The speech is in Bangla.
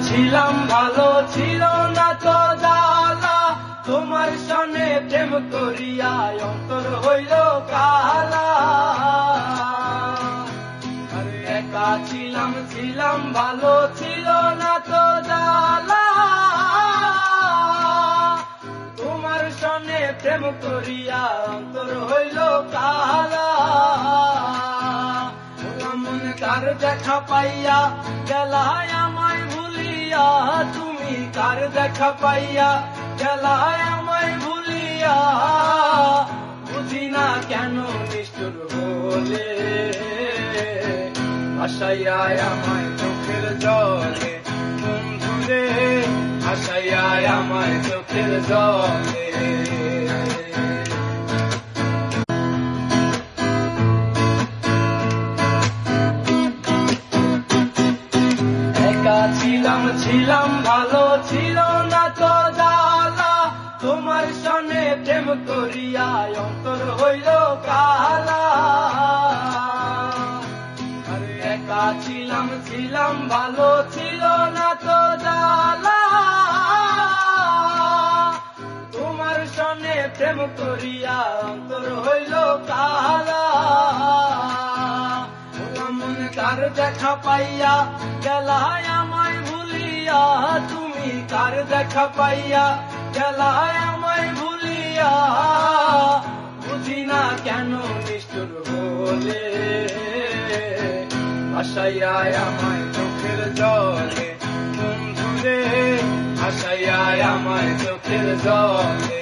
ছিলাম ভালো, ছিল না তো জ্বালা, তোমার সনে প্রেম করিয়া অন্তর হইল কালা। আরে একা ছিলাম ভালো, ছিল না তো জ্বালা, তোমার সনে প্রেম করিয়া অন্তর হইল কালা। মন কার দেখা পাইয়া গেলায় আমায় ভুলিয়া, তুমি কার দেখা পাইয়া গেলায় আমায় ভুলিয়া, বুঝি না কেন নিষ্ঠুর হলে, ভাসাইয়া আমায় চোখের জলে, বন্ধুরে ভাসাইয়া আমায় চোখের জলে। ছিলাম ভালো, ছিল না তো জ্বালা, তোমার সনে প্রেম করিয়া অন্তর হইল কালা। আরে একা ছিলাম ভালো, ছিল না তো জ্বালা, তোমার সনে প্রেম করিয়া অন্তর হইল কালা। মন কার দেখা পাইয়া গেলায় আমায় ভুলিয়া, তুমি কার দেখা পাইয়া গেলায় আমায় ভুলিয়া, বুঝি না কেন নিষ্ঠুর হলে, ভাসাইয়া আমায় চোখের জলে, বন্ধুরে ভাসাইয়া আমায় চোখের জলে।